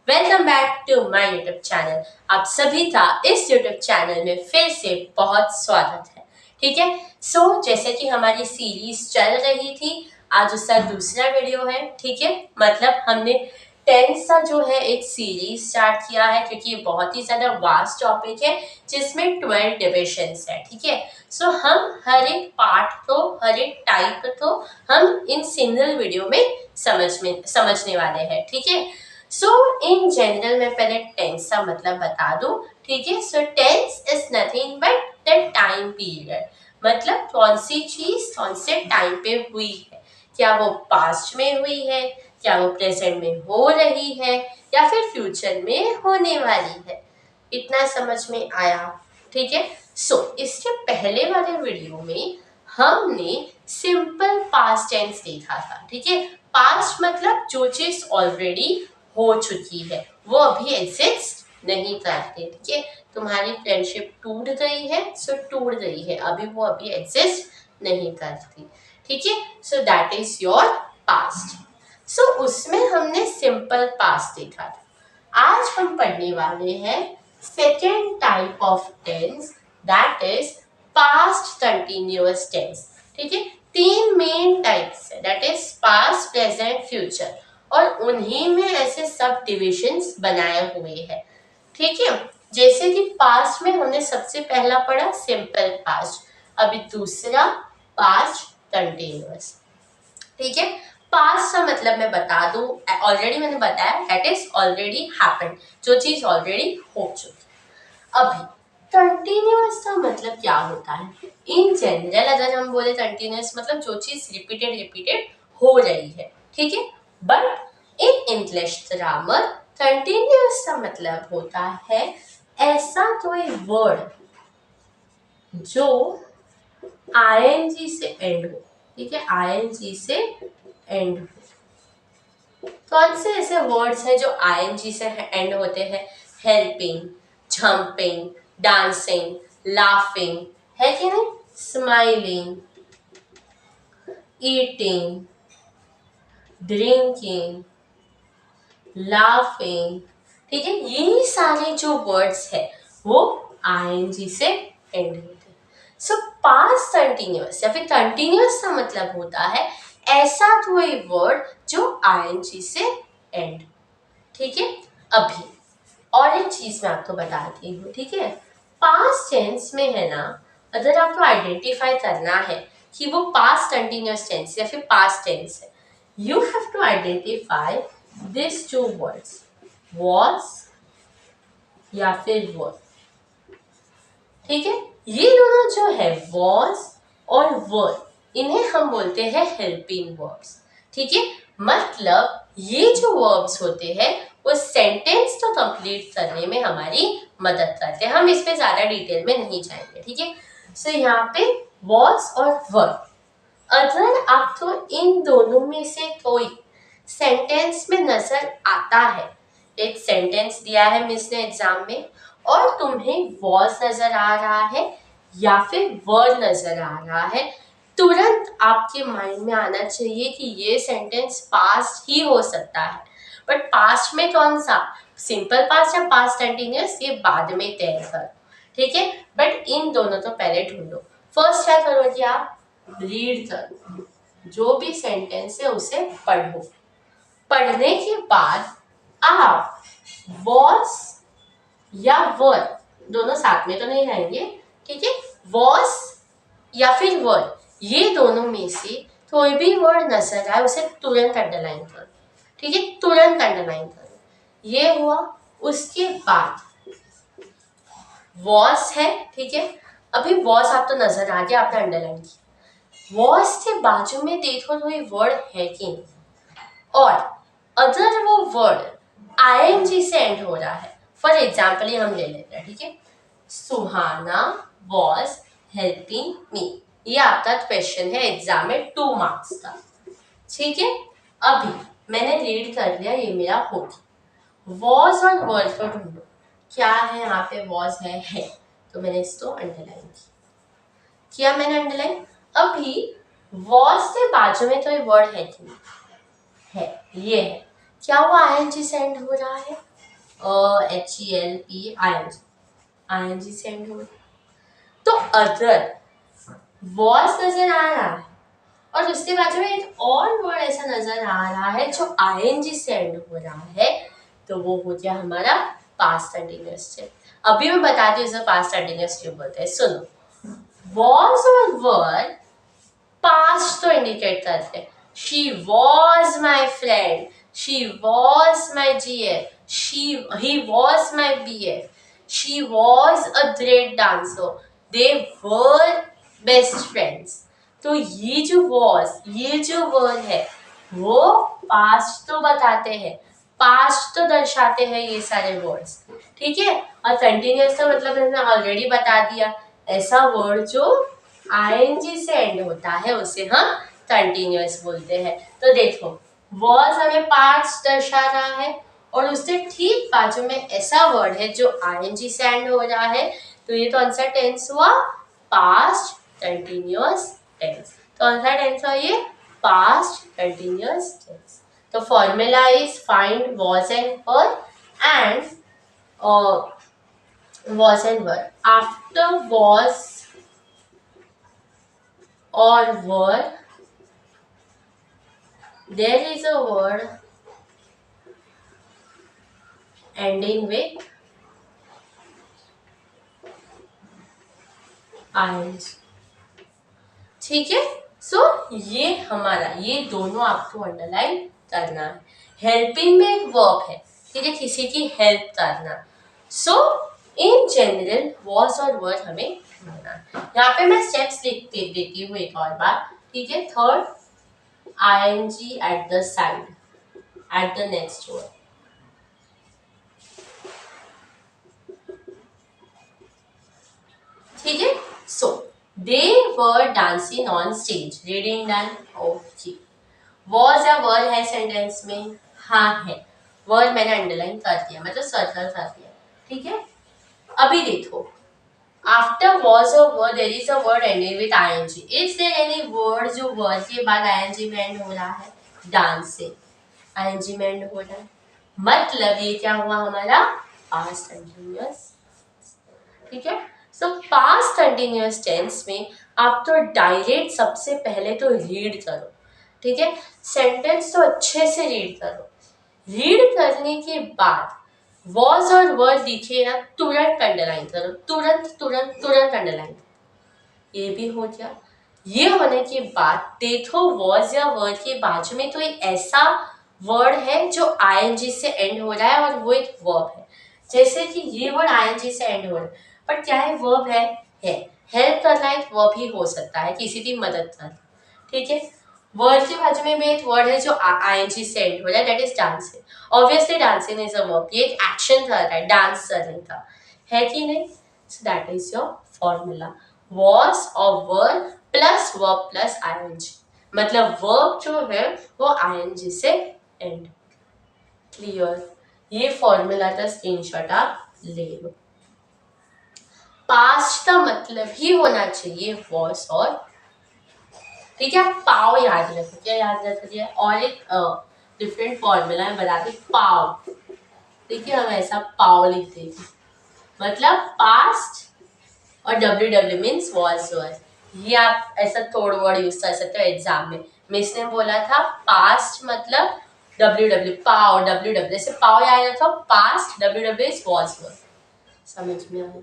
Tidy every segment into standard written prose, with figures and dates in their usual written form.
Welcome back to my YouTube channel. आप सभी का इस यूट्यूब चैनल में फिर से बहुत स्वागत है। ठीक है, जैसे कि हमारी सीरीज चल रही थी, आज उसका दूसरा वीडियो है। ठीक है, मतलब हमने 10th का जो है एक सीरीज स्टार्ट किया है, क्योंकि ये बहुत ही ज्यादा वास्ट टॉपिक है जिसमें 12 डिविजन्स है। ठीक है, हम हर एक पार्ट को, हर एक टाइप को हम इन सिंगल वीडियो में समझने वाले हैं। ठीक है, इन जनरल मैं पहले टेंस का मतलब बता दूं। ठीक है, tense is nothing but the time period, मतलब कौन सी चीज कौन से टाइम पे हुई है, क्या वो पास्ट में हुई है, क्या वो प्रेजेंट में हो रही है, या फिर फ्यूचर में होने वाली है। इतना समझ में आया? ठीक है, इसके पहले वाले वीडियो में हमने सिंपल पास्ट टेंस देखा था। ठीक है, पास्ट मतलब जो चीज ऑलरेडी हो चुकी है, वो अभी एग्जिस्ट नहीं करते। ठीक है, तुम्हारी फ्रेंडशिप टूट गई है, टूट गई है, अभी वो अभी एग्जिस्ट नहीं करती। ठीक है, दैट इज योर पास्ट। उसमें हमने सिंपल पास्ट देखा था। आज हम पढ़ने वाले हैं second type of tense, that is past continuous tense. ठीक है, तीन मेन टाइप्स है, that is past, present, future, और उन्हीं में ऐसे सब डिविजन्स बनाए हुए हैं। ठीक है, जैसे कि पास्ट में हमने सबसे पहला पढ़ा सिंपल पास्ट, अभी दूसरा पास्ट कंटिन्यूअस। ठीक है, पास्ट का मतलब मैं बता दूं, ऑलरेडी मैंने बताया, दैट इज ऑलरेडी हैपेंड, जो चीज ऑलरेडी हो चुकी। अभी कंटिन्यूअस का मतलब क्या होता है? इन जनरल अगर हम बोले कंटिन्यूअस मतलब जो चीज रिपीटेड हो रही है। ठीक है, but in English grammar continuous का मतलब होता है ऐसा कोई वर्ड जो आईएनजी से एंड हो। ठीक है, आईएनजी से एंड हो। कौन से ऐसे वर्ड्स हैं जो आईएनजी से एंड होते हैं? हेल्पिंग, जंपिंग, डांसिंग, लाफिंग, है कि नहीं? Smiling, eating, drinking, laughing. ठीक है, ये सारे जो वर्ड्स है वो आईएनजी से एंड होते हैं। पास्ट कंटिन्यूअस या फिर कंटिन्यूअस का मतलब होता है ऐसा कोई वर्ड जो आईएनजी से एंड। ठीक है, अभी और एक चीज मैं आपको बताती हूँ। ठीक है, पास्ट टेंस में है ना, अगर आपको आइडेंटिफाई करना है कि वो पास्ट कंटिन्यूअस टेंस या फिर पास्ट टेंस है, you have to identify this two words, was या फिर वर। ठीक है, ये दोनों जो है वॉज और वर, इन्हें हम बोलते हैं हेल्पिंग वर्ब्स। ठीक है, मतलब ये जो वर्ब्स होते हैं वो सेंटेंस तो कंप्लीट करने में हमारी मदद करते हैं। हम इसमें ज्यादा डिटेल में नहीं जाएंगे। ठीक है, यहाँ पे वॉज और वर, अगर आपको इन दोनों में से कोई सेंटेंस में नजर आता है, एक सेंटेंस दिया है मिस ने एग्जाम में और तुम्हें वॉज नजर आ रहा है या फिर वर नजर आ रहा है, तुरंत आपके माइंड में आना चाहिए कि ये सेंटेंस पास्ट ही हो सकता है। बट पास्ट में कौन सा, सिंपल पास्ट या पास्ट कंटिन्यूअस, ये बाद में तय करो। ठीक है, बट इन दोनों तो पहले ढूंढो। फर्स्ट क्या करोगे आप? रीड करो, जो भी सेंटेंस है उसे पढ़ो। पढ़ने के बाद आप वॉज या वर, दोनों साथ में तो नहीं रहेंगे। ठीक है, वॉज या फिर वर, ये दोनों में से कोई भी वर्ड नजर आए उसे तुरंत अंडरलाइन करो। ठीक है, तुरंत अंडरलाइन करो। ये हुआ, उसके बाद वॉज है। ठीक है, अभी वॉज आप तो नजर आ गया, आपने अंडरलाइन की। वॉज के बाजू में देखो कोई वर्ड है कि नहीं, और अगर वो वर्ड आईएनजी से एंड हो रहा है, फॉर एग्जाम्पल हम ले लेते हैं। ठीक है, सुहाना वॉज हेल्पिंग मी, ये आपका क्वेश्चन है एग्जाम में 2 मार्क्स का। ठीक है, अभी मैंने रीड कर लिया, ये मेरा हो गया। वॉज और वर्ड को ढूंढो, क्या है यहाँ पे? वॉज है, तो मैंने इसको अंडरलाइन किया, मैंने अंडरलाइन। अभी वॉज के बाजू में कोई वर्ड है कि नहीं? है, ये है। क्या वो आईएनजी से एंड हो रहा है? HELP ING से एंड हो। तो अदर वॉज नजर आ रहा है और उसके बाजू में एक और वर्ड ऐसा नजर आ रहा है जो ING से एंड हो रहा है, तो वो हो गया हमारा पास्ट कंटिन्यूअस टेंस। अभी मैं बताती हूँ इसे पास्ट कंटिन्यूअस क्यों बोलते हैं। सुनो, वॉज और वर्ड पास्ट तो इंडिकेट करते हैं। She was my friend, she was my GF, he was my BF, she was a great dancer, they were best friends। तो ये जो was, ये जो वर्ड है वो पास्ट तो बताते हैं, पास्ट तो दर्शाते हैं ये सारे वर्ड्स, ठीक है। और कंटिन्यूअस का मतलब मैंने ऑलरेडी बता दिया, ऐसा वर्ड जो ING से एंड होता है उसे हम कंटिन्यूअस बोलते हैं। तो देखो, वॉज हमें पास्ट दर्शा रहा है और उससे ठीक बाजू में ऐसा वर्ड है जो ING से एंड हो रहा है, तो ये तो आंसर टेंस हुआ पास्ट कंटिन्यूअस टेंस। तो आंसर टेंस हुआ ये पास्ट कंटिन्यूअस टेंस। तो formula is find was and were and was and were. After was or were, there is a word ending with ING, ठीक है। सो ये हमारा, ये दोनों आपको अंडरलाइन करना है। हेल्पिंग में एक वर्ब है, ठीक है, किसी की हेल्प करना। सो इन जनरल वॉज और वर्ड हमें ढूंढना है। यहाँ पे मैं स्टेप्स लिख देती हूँ एक और बार, ठीक है। Third, ING at the side, at the next word, ठीक है। So they were dancing on stage, reading done, okay. Was या वर्ड है सेंटेंस में, हाँ है, वर्ड मैंने अंडरलाइन कर दिया, मतलब सर्कल कर दिया, ठीक है। अभी देखो, आफ्टर वॉज और word there is a word ending with ING, is there any word जो वर्ड के बाद ING में एंड हो रहा है? डांसिंग ING में एंड हो रहा है, मतलब ये क्या हुआ हमारा पास्ट कंटिन्यूअस, ठीक है। सो पास्ट कंटिन्यूअस टेंस में आप तो डायरेक्ट सबसे पहले तो रीड करो, ठीक है, सेंटेंस तो अच्छे से रीड करो। रीड करने के बाद वॉज और वर्ड दिखे ना, तुरंत अंडरलाइन करो, तुरंत तुरंत तुरंत अंडरलाइन करो। ये भी हो गया। ये होने के बाद देखो वॉज या वर्ड के बाजू में तो एक ऐसा वर्ड है जो ING से एंड हो रहा है और वो एक वर्ब है। जैसे कि ये वर्ड ING से एंड हो रहा है, पर क्या है? वर्ब है। हेल्प करना एक वर्ब ही हो सकता है, किसी की मदद करना, ठीक है। वर्ड के बाजू में भी एक वर्ड है जो ING से एंड हो रहा है, that is dancing. Obviously dancing is a verb, ये एक एक्शन कर रहा है, डांस करने का, है कि नहीं? So that is your formula, was और word plus verb plus ING, मतलब वर्ब जो है वो ING से एंड। क्लियर? ये फॉर्मूला का स्क्रीनशॉट आप ले लो। पास्ट का मतलब ही होना चाहिए वॉज और, ठीक है। पाव याद रखो, क्या याद रखिए, और एक डिफरेंट फॉर्मूला है बताती, पाव, देखिए हम ऐसा पाव लिख देंगे, मतलब पास्ट और WW मीन्स वॉज वर। ये आप ऐसा तोड़ वर्ड यूज कर सकते हो एग्जाम में। मिस ने बोला था पास्ट मतलब WW, पाव WW, जैसे पाव याद रखो, past WW is was were. समझ में आया?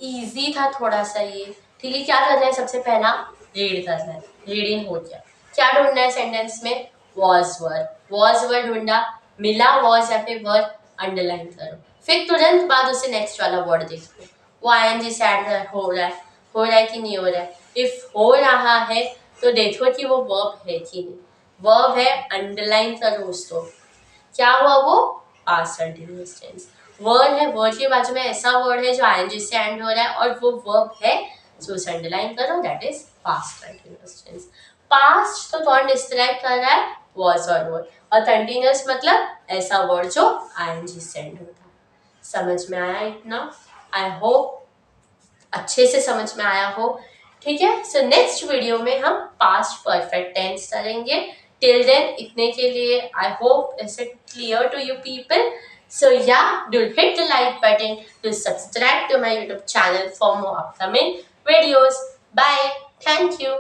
इजी था थोड़ा सा ये, ठीक है। क्या करना है? सबसे पहला रीड करना है, रीडिंग हो गया। क्या ढूंढना है सेंटेंस में? वॉज वर्ड ढूंढा, मिला वॉज या फिर वर्ड, अंडरलाइन करो, फिर तुरंत बाद उसे नेक्स्ट वाला वर्ड देखो, वो ING से ऐड हो रहा है कि नहीं हो रहा है। इफ हो रहा है तो देखो कि वो वर्ब है कि नहीं, वर्ब है, अंडरलाइन करो उसको। क्या हुआ? वो पास्ट कंटिन्यूअस टेंस। वर्ड है, वर्ड के बाजू में ऐसा वर्ड है जो ING से एंड हो रहा है और वो वर्ब है, सो उसे अंडरलाइन करो, that is past continuous tense. Past तो कौन डिस्क्राइब कर रहा है? वॉज और वर्ड, और कंटिन्यूअस मतलब ऐसा वर्ड जो ING से एंड होता है। समझ में आया इतना? आई होप अच्छे से समझ में आया हो, ठीक है। सो नेक्स्ट वीडियो में हम पास्ट परफेक्ट टेंस करेंगे, टिल देन इतने के लिए I hope is it clear to you people. So yeah, do hit the like button, do subscribe to my YouTube channel for more upcoming videos. Bye. Thank you.